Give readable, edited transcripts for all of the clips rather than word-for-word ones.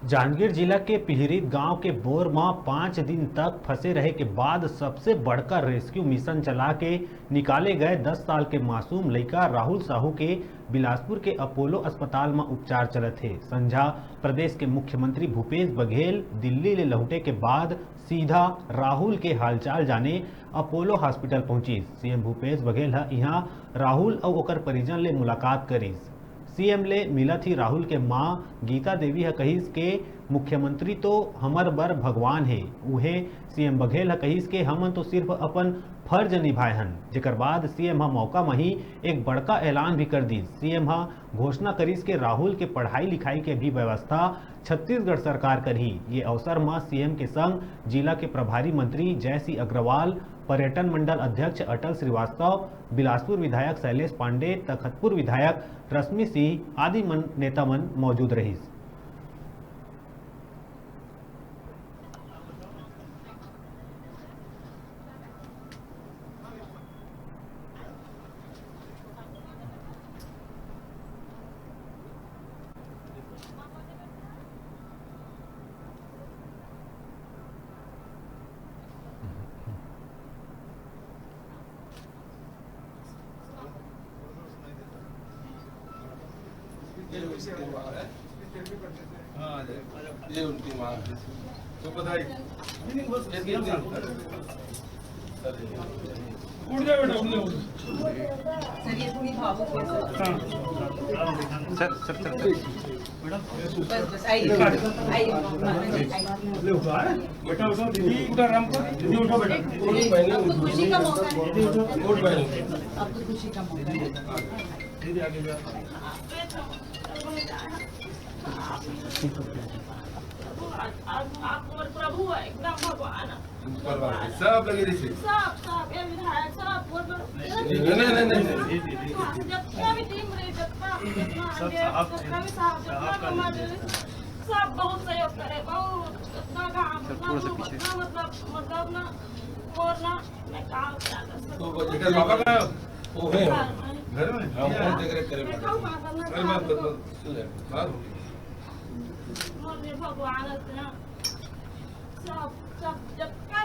जांजगीर जिला के पिहरीत गांव के बोर मां 5 दिन तक फंसे रहे के बाद सबसे बढ़कर रेस्क्यू मिशन चला के निकाले गए 10 साल के मासूम लड़का राहुल साहू के बिलासपुर के अपोलो अस्पताल में उपचार चलत है। संझा प्रदेश के मुख्यमंत्री भूपेश बघेल दिल्ली ले लौटे के बाद सीधा राहुल के हालचाल जाने अपोलो हॉस्पिटल पहुंची। सीएम भूपेश बघेल यहाँ राहुल और ओकर परिजन ले मुलाकात करीस। सीएम ले मिलत ही राहुल के मां गीता देवी कहिस के मुख्यमंत्री तो हमर बर भगवान है, उहे सीएम बघेल कहिस के हमन तो सिर्फ अपन फर्ज निभाए हन। जेकर बाद सीएम मौका में ही एक बड़का ऐलान भी कर दी। सीएम घोषणा करिस के राहुल के पढ़ाई लिखाई के भी व्यवस्था छत्तीसगढ़ सरकार करही। ये अवसर में सीएम के संग जिला के प्रभारी मंत्री जयसिंह अग्रवाल, पर्यटन मंडल अध्यक्ष अटल श्रीवास्तव, बिलासपुर विधायक शैलेश पांडे, तखतपुर विधायक रश्मि सिंह आदि नेता मन मौजूद रहिस। ये उनकी माँ है तो बधाई उड़ जाए बेटा सर ये थोड़ी भावुक है सर बस आइए बेटा उठो दीदी उठा राम को दीदी उठो बेटा अब तो खुशी का मौका है उठ बहन अब तो खुशी का मौका है दीदी आगे जा आप प्रभु एकदम भगवान सब लगे रही सब ये विधायक सब नहीं जितना भी टीम रही जितना सब बहुत सहयोग करे, बहुत इतना काम मतलब ना और ना मैं काम क्या कर सकती तो पापा का वो है घर में हम देख रहे करे भगवान सब सब जब का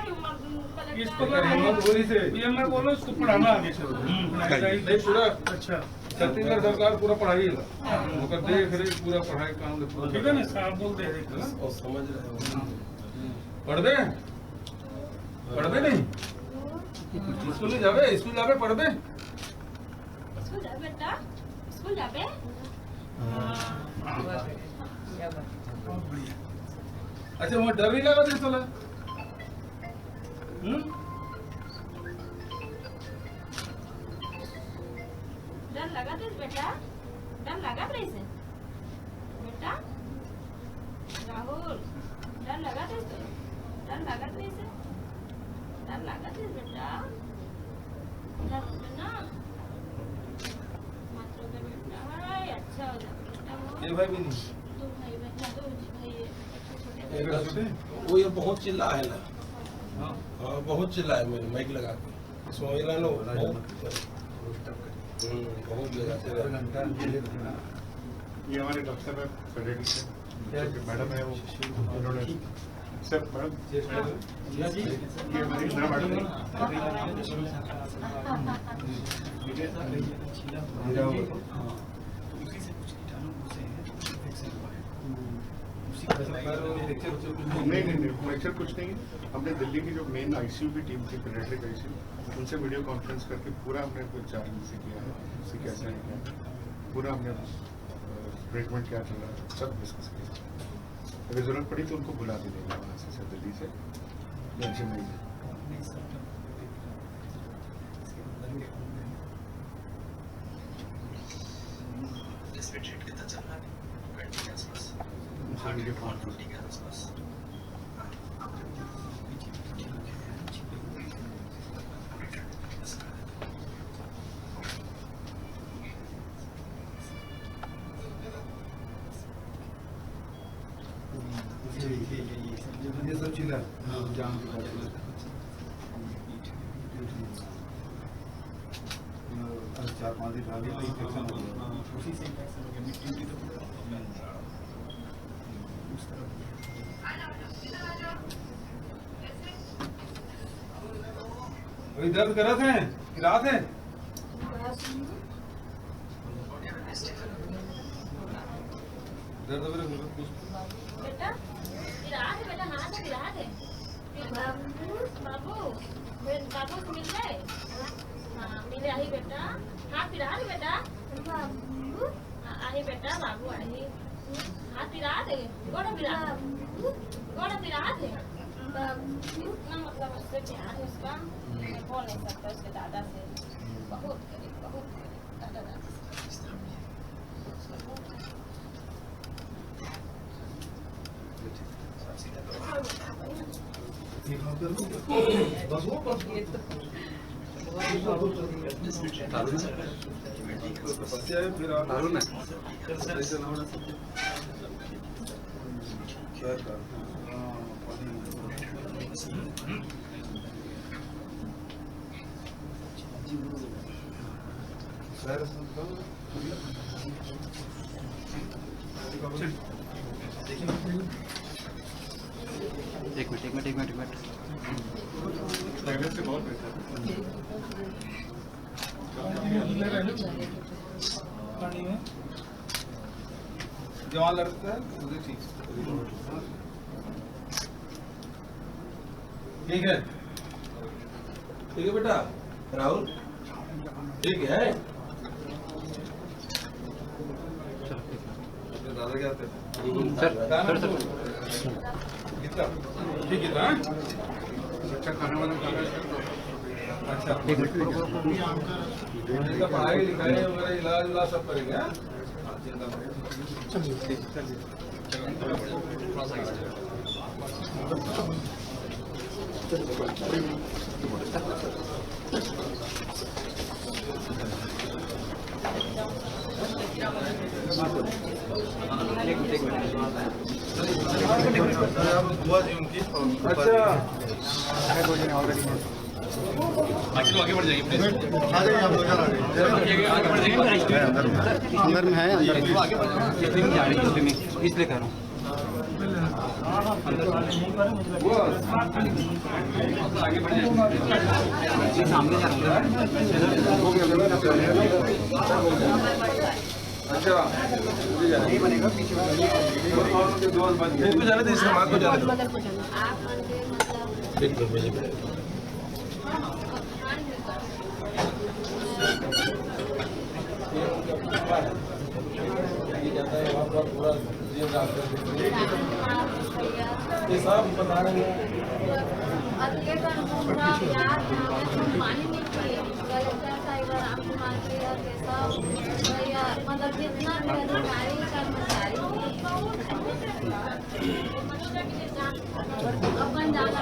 इसको गोरी से ये मैं बोलो इसको पढ़ाना आगे से नहीं पूरा अच्छा छत्तीसगढ़ सरकार पूरा पढ़ाई है वो देख रहे पूरा पढ़ाई काम ठीक है ना साहब बोल दे रहे और समझ रहे पढ़ दे नहीं स्कूल जावे पढ़ दे बेटा स्कूल जाबे अच्छा वो डर नहीं लगा थे चला डर लगा थे बेटा, डर लगा थे बेटा राहुल, डर लगा थे डर लगा थे डर लगा थे बेटा डर ना मतलब बेटा अच्छा हो जाए ये भाई भी नहीं दो भाई बेटा दो भाई वो ये बहुत चिल्ला है ना हाँ बहुत चिल्ला है मेरे माइक लगा के सोइला लो बहुत लगाते हैं। ये हमारे डॉक्टर साहब फेडरेटिव से मैडम है वो उन्होंने सर मैडम ये हमारी इंदिरा मैडम नहीं फ्रैक्चर कुछ नहीं है। हमने दिल्ली की जो मेन आईसीयू की टीम थी पेडियाट्रिक आईसीयू उनसे वीडियो कॉन्फ्रेंस करके पूरा हमने कुछ चार्ज से किया है, उससे कैसा है क्या पूरा हमने ट्रीटमेंट क्या चल रहा है सब डिस्कस किया। अगर जरूरत पड़ी तो उनको बुला भी देंगे वहाँ से दिल्ली से टेंशन नहीं है। वीडियो कॉन्फ्रेंस ये सब चिल्ला जाम चार पाँच दिन आगे इन्फेक्शन हो गया उसी से इन्फेक्शन हो गया मिट्टी तो उस तरफ अभी दर्द करत है कि रात है? दर्द वगैरह कुछ बेटा विराट है, बेटा हाथ है, विराट है बाबू बाबू मिल गए। हाँ मिले आई बेटा, हाथ विराट है बेटा, आई बेटा बाबू आई, हाथ विराट है, गोड़ा विराट है ना, मतलब उससे प्यार है उसका, मैं बोल नहीं सकता उसके दादा से, बहुत करीब दादा दादी एक मिनट पहले से बहुत बेहतर जवान लड़का है मुझे ठीक है बेटा राहुल ठीक है। दादा क्या होते सर कितना ठीक है ना? अच्छा खाने वाला खाना अच्छा इनका पढ़ाई लिखाई वगैरह इलाज उलाज सब करेंगे हाँ? चिंता मत दुआ जी उनकी अच्छा आगे बढ़ जाइए प्लीज। अंदर में है, अंदर में आगे बढ़ जाइए, इसलिए कह रहा हूँ। आगे बढ़ जाइए, सामने जा रहा अच्छा नहीं बनेगा पीछे जाने दे, इसका माँ को जाने दो। ये सब बता रहे हैं। मतलब जितना भी अधिकारी कर्मचारी अपन जाना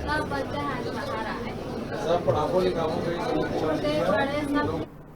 सब बच्चे हैं जो बाहर आए, सब पढ़ाओ लिखाओ छोटे बड़े सब